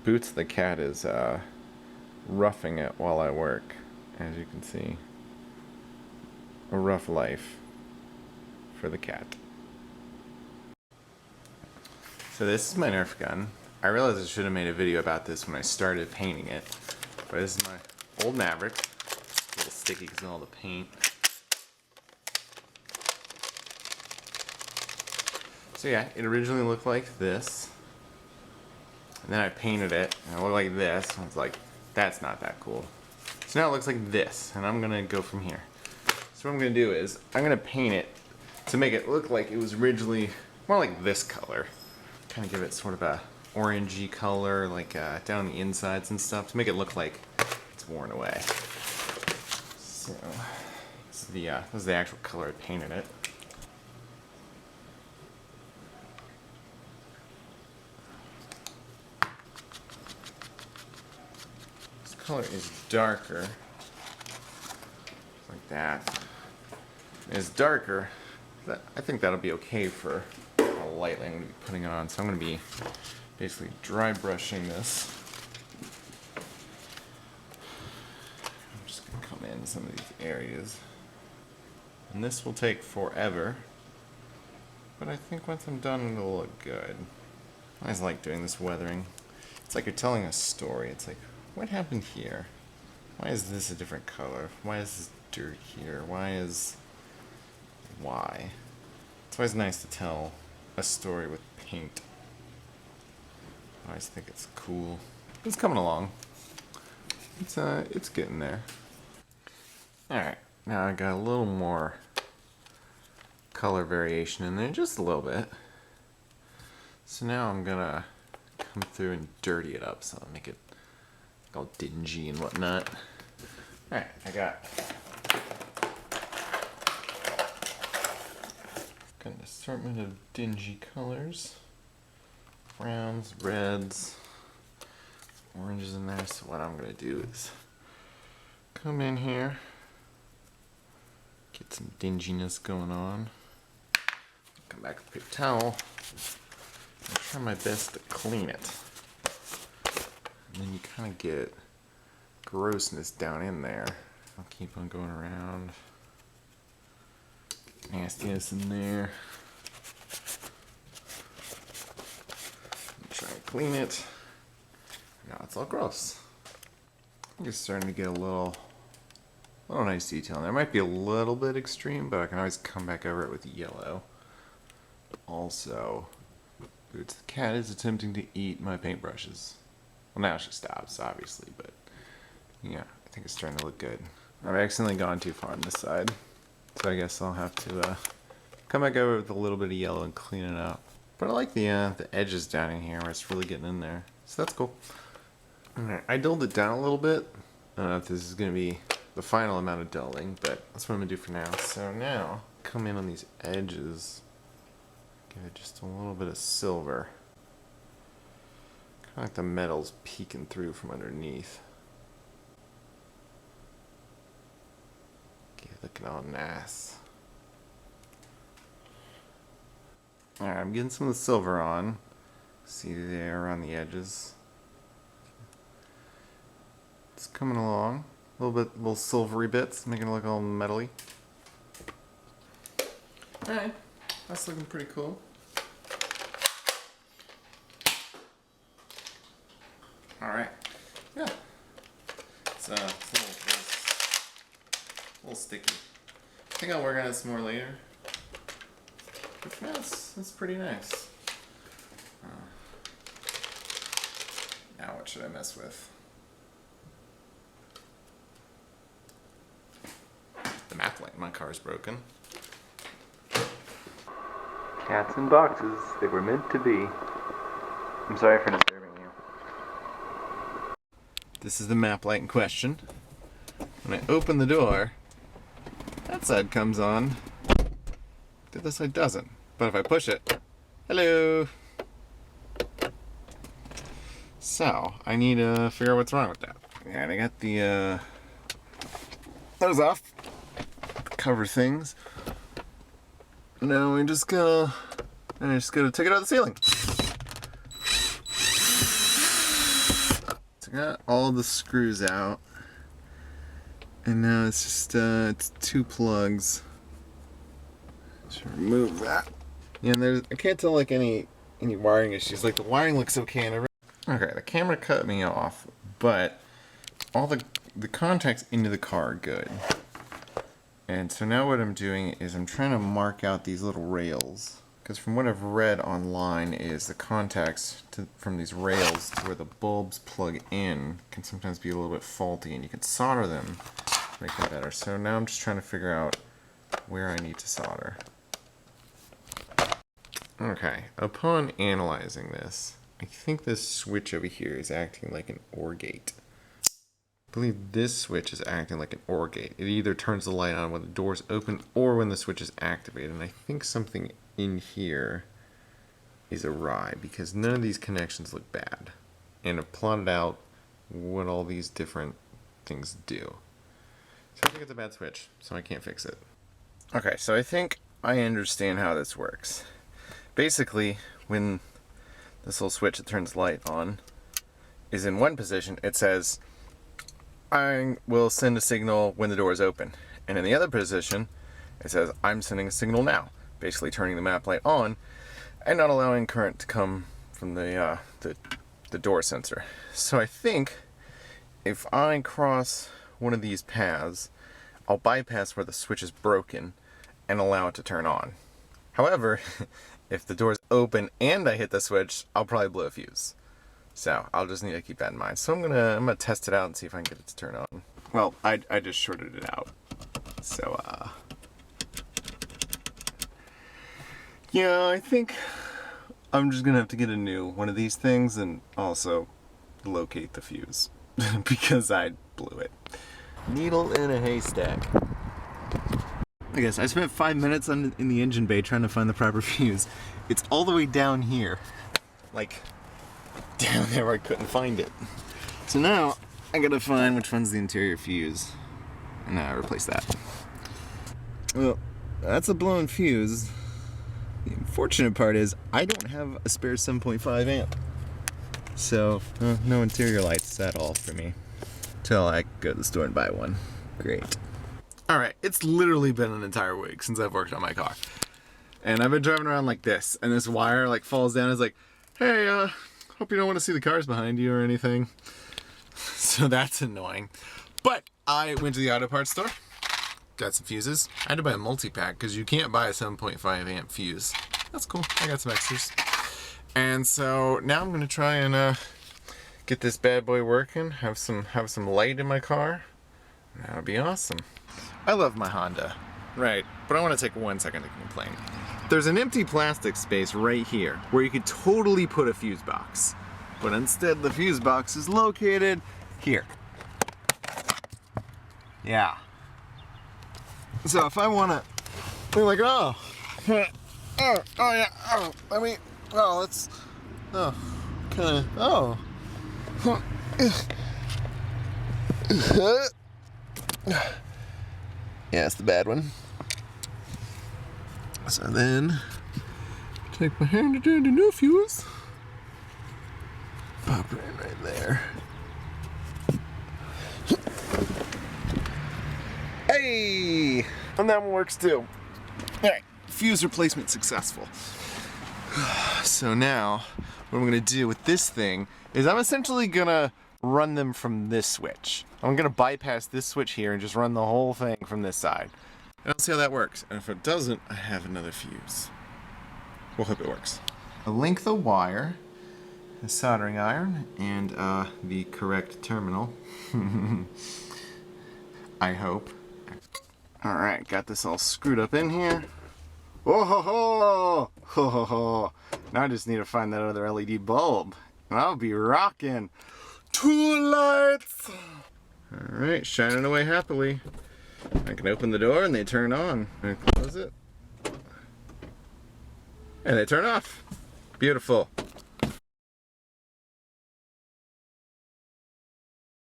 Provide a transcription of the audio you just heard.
Boots the cat is roughing it while I work, as you can see. A rough life for the cat. So this is my Nerf gun. I realized I should have made a video about this when I started painting it, but this is my old Maverick. It's a little sticky because of all the paint. So yeah, it originally looked like this, and then I painted it, and it looked like this, and I was like, that's not that cool. So now it looks like this, and I'm gonna go from here. So what I'm gonna do is, I'm gonna paint it to make it look like it was originally more like this color. Kind of give it sort of a orangey color, like down the insides and stuff, to make it look like it's worn away. So this is the actual color I painted it. This color is darker, like that. It's darker. I think that'll be okay for how lightly I'm going to be putting it on. So I'm going to be basically dry brushing this. I'm just going to come in some of these areas. And this will take forever. But I think once I'm done, it'll look good. I always like doing this weathering. It's like you're telling a story. It's like, what happened here? Why is this a different color? Why is this dirt here? Why? It's always nice to tell a story with paint. I always think it's cool. It's coming along. It's getting there. Alright, now I got a little more color variation in there, just a little bit. So now I'm gonna come through and dirty it up, so I'll make it all dingy and whatnot. Alright, I got an assortment of dingy colors. Browns, reds, oranges in there. So what I'm gonna do is come in here, get some dinginess going on, come back with a paper towel, and try my best to clean it. And then you kind of get grossness down in there. I'll keep on going around. Nastiness in there. Try and clean it. Now it's all gross. I'm just starting to get a little nice detail in there. It might be a little bit extreme, but I can always come back over it with yellow. Also, Boots the cat is attempting to eat my paintbrushes. Well, now she stops, obviously, but yeah, I think it's starting to look good. I've accidentally gone too far on this side, so I guess I'll have to come back over with a little bit of yellow and clean it up. But I like the edges down in here where it's really getting in there, so that's cool. Alright, I dulled it down a little bit. I don't know if this is going to be the final amount of dulling, but that's what I'm going to do for now. So now, come in on these edges, give it just a little bit of silver. Kind of like the metal's peeking through from underneath. Get it looking all nice. Alright, I'm getting some of the silver on. See there around the edges. It's coming along. Little silvery bits, making it look all metally. Alright, that's looking pretty cool. Alright, yeah. It's a little sticky. I think I'll work on it some more later. But for now, it's pretty nice. Now what should I mess with? The map light in my car is broken. Cats in boxes, they were meant to be. I'm sorry for disturbing you. This is the map light in question. When I open the door, that side comes on. The other side doesn't. But if I push it, hello! So, I need to figure out what's wrong with that. And I got the those off. Cover things. Now I just gotta take it out of the ceiling. got all the screws out. And now it's just, it's 2 plugs. Let's remove that. Yeah, and I can't tell like any wiring issues. Like the wiring looks okay. And okay, the camera cut me off, but all the contacts into the car are good. And so now what I'm doing is I'm trying to mark out these little rails. Because from what I've read online is the contacts from these rails to where the bulbs plug in can sometimes be a little bit faulty, and you can solder them to make that better. So now I'm just trying to figure out where I need to solder. Okay, upon analyzing this, I think this switch over here is acting like an OR gate. I believe this switch is acting like an OR gate. It either turns the light on when the door's open or when the switch is activated. And I think something in here is awry because none of these connections look bad. And I've plotted out what all these different things do. So I think it's a bad switch, so I can't fix it. Okay, so I think I understand how this works. Basically, when this little switch that turns the light on is in one position, it says, I will send a signal when the door is open. And in the other position, it says, I'm sending a signal now. Basically turning the map light on and not allowing current to come from the door sensor. So I think if I cross one of these paths, I'll bypass where the switch is broken and allow it to turn on. However, if the door is open and I hit the switch, I'll probably blow a fuse. So I'll just need to keep that in mind. So I'm gonna test it out and see if I can get it to turn on. Well, I just shorted it out. So yeah, I think I'm just gonna have to get a new one of these things and also locate the fuse because I blew it. Needle in a haystack. I guess I spent 5 minutes in the engine bay trying to find the proper fuse. It's all the way down here. Like, down there where I couldn't find it. So now, I gotta find which one's the interior fuse. And now I replace that. Well, that's a blown fuse. The unfortunate part is, I don't have a spare 7.5 amp. So, no interior lights at all for me. Till I go to the store and buy one. Great. Alright, it's literally been an entire week since I've worked on my car. And I've been driving around like this, and this wire like falls down and is like, hey, hope you don't want to see the cars behind you or anything. So that's annoying. But I went to the auto parts store, got some fuses. I had to buy a multi-pack because you can't buy a 7.5 amp fuse. That's cool, I got some extras. And so now I'm gonna try and get this bad boy working, have some light in my car. That would be awesome. I love my Honda, right, but I want to take 1 second to complain. There's an empty plastic space right here where you could totally put a fuse box, but instead the fuse box is located here. Yeah. So if I want to, they're like, oh yeah, let me, let's, kind of, yeah, it's the bad one. So then, take my hand to turn the new fuse. Pop it in right there. Hey! And that one works too. Alright, fuse replacement successful. So now, what I'm gonna do with this thing is I'm essentially gonna run them from this switch. I'm gonna bypass this switch here and just run the whole thing from this side. And I'll see how that works. And if it doesn't, I have another fuse. We'll hope it works. A length of wire, a soldering iron, and the correct terminal. I hope. Alright, got this all screwed up in here. Oh ho ho! Ho ho ho! Now I just need to find that other LED bulb. And I'll be rocking. 2 lights! Alright, shining away happily. I can open the door and they turn on. And close it. And they turn off. Beautiful.